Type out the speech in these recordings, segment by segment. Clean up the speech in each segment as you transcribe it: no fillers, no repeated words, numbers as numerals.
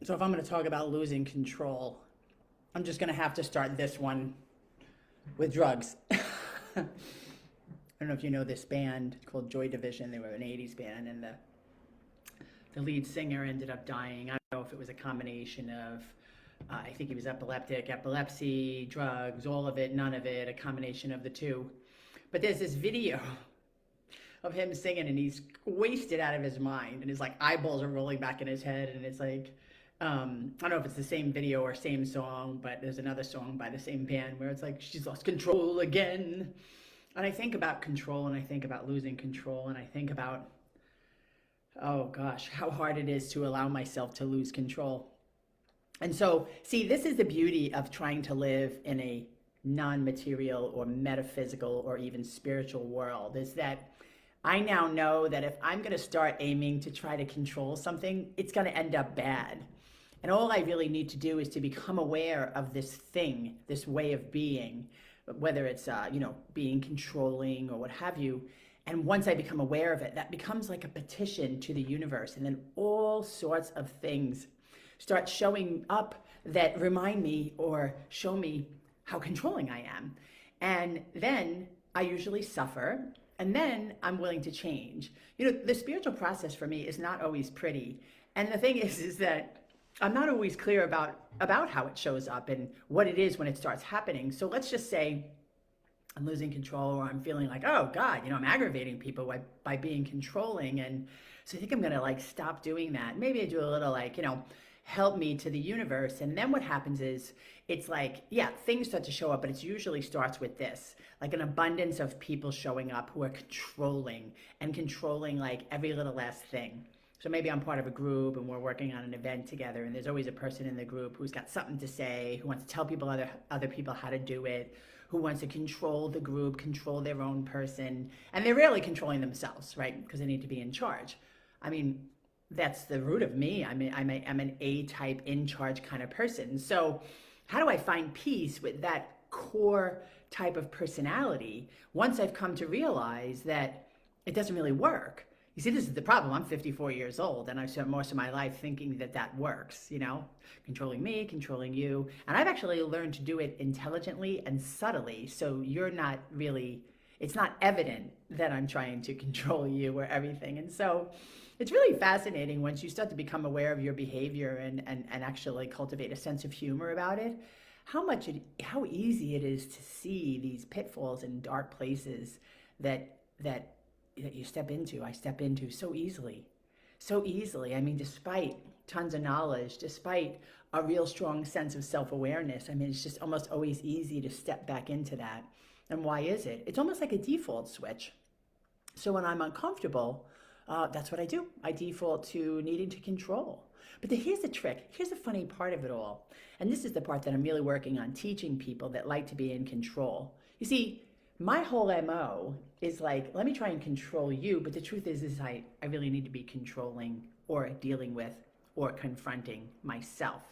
So if I'm going to talk about losing control, I'm just going to have to start this one with drugs. I don't know if you know this band called Joy Division. They were an 80s band, and the lead singer ended up dying. I don't know if it was a combination of, I think he was epileptic, epilepsy, drugs, all of it, none of it, a combination of the two. But there's this video of him singing, and he's wasted out of his mind, and his like eyeballs are rolling back in his head, and it's like, I don't know if it's the same video or same song, but there's another song by the same band where it's like she's lost control again. And I think about control, and I think about losing control, and I think about, oh gosh, how hard it is to allow myself to lose control. And so, see, this is the beauty of trying to live in a non-material or metaphysical or even spiritual world, is that I now know that if I'm going to start aiming to try to control something, it's going to end up bad. And all I really need to do is to become aware of this thing, this way of being, whether it's, being controlling or what have you. And once I become aware of it, that becomes like a petition to the universe. And then all sorts of things start showing up that remind me or show me how controlling I am. And then I usually suffer, and then I'm willing to change. The spiritual process for me is not always pretty. And the thing is that I'm not always clear about how it shows up and what it is when it starts happening. So let's just say I'm losing control, or I'm feeling like, oh God, I'm aggravating people by being controlling. And so I think I'm going to like stop doing that. Maybe I do a little like, help me to the universe. And then what happens is it's like, yeah, things start to show up, but it usually starts with this, like an abundance of people showing up who are controlling like every little last thing. So maybe I'm part of a group and we're working on an event together, and there's always a person in the group who's got something to say, who wants to tell people other people how to do it, who wants to control the group, control their own person. And they're really controlling themselves, right? Because they need to be in charge. I mean, that's the root of me. I'm an A-type, in charge kind of person. So how do I find peace with that core type of personality once I've come to realize that it doesn't really work? You see, this is the problem. I'm 54 years old, and I've spent most of my life thinking that works, controlling me, controlling you. And I've actually learned to do it intelligently and subtly, so it's not evident that I'm trying to control you or everything. And so it's really fascinating once you start to become aware of your behavior and actually cultivate a sense of humor about it, how easy it is to see these pitfalls and dark places that you step into, I step into so easily. So easily. I mean, despite tons of knowledge, despite a real strong sense of self-awareness, I mean, it's just almost always easy to step back into that. And why is it? It's almost like a default switch. So when I'm uncomfortable, that's what I do. I default to needing to control. But here's the trick. Here's the funny part of it all. And this is the part that I'm really working on teaching people that like to be in control. You see, my whole MO is like, let me try and control you. But the truth is I really need to be controlling or dealing with or confronting myself.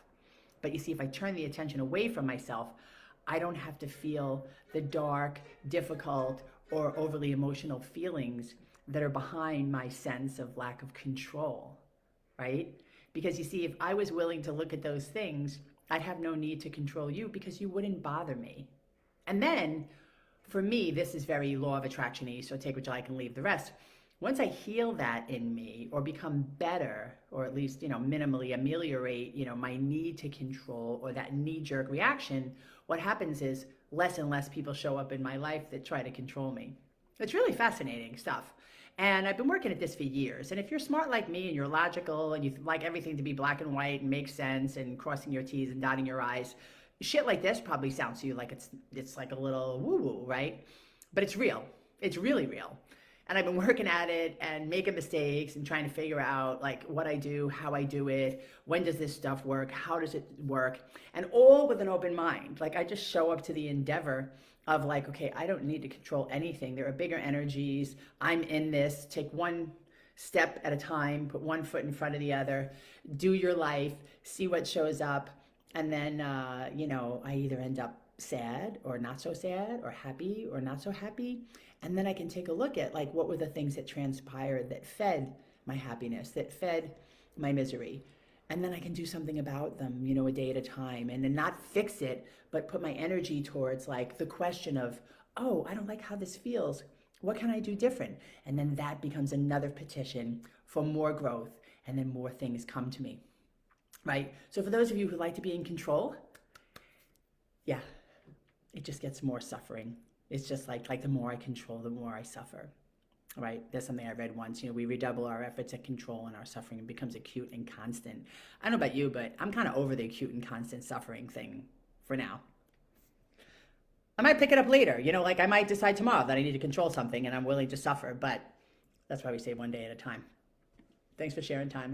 But you see, if I turn the attention away from myself, I don't have to feel the dark, difficult, or overly emotional feelings that are behind my sense of lack of control, right? Because you see, if I was willing to look at those things, I'd have no need to control you because you wouldn't bother me. And then, for me, this is very law of attraction-y, so take what you like and leave the rest. Once I heal that in me or become better, or at least, minimally ameliorate, my need to control or that knee-jerk reaction, what happens is less and less people show up in my life that try to control me. It's really fascinating stuff. And I've been working at this for years. And if you're smart like me and you're logical and you like everything to be black and white and make sense and crossing your T's and dotting your I's, shit like this probably sounds to you like it's like a little woo-woo, right? But it's real. It's really real. And I've been working at it and making mistakes and trying to figure out like what I do, how I do it, when does this stuff work, how does it work, and all with an open mind. Like I just show up to the endeavor of like, okay, I don't need to control anything. There are bigger energies. I'm in this. Take one step at a time, put one foot in front of the other, do your life, see what shows up. And then, I either end up sad or not so sad or happy or not so happy. And then I can take a look at like, what were the things that transpired that fed my happiness, that fed my misery. and then I can do something about them, a day at a time, and then not fix it, but put my energy towards like the question of, oh, I don't like how this feels. What can I do different? And then that becomes another petition for more growth, and then more things come to me, right? So for those of you who like to be in control, yeah, it just gets more suffering. It's just like the more I control, the more I suffer. Right? There's something I read once, we redouble our efforts at control and our suffering becomes acute and constant. I don't know about you, but I'm kind of over the acute and constant suffering thing for now. I might pick it up later, like I might decide tomorrow that I need to control something and I'm willing to suffer, but that's why we say one day at a time. Thanks for sharing time.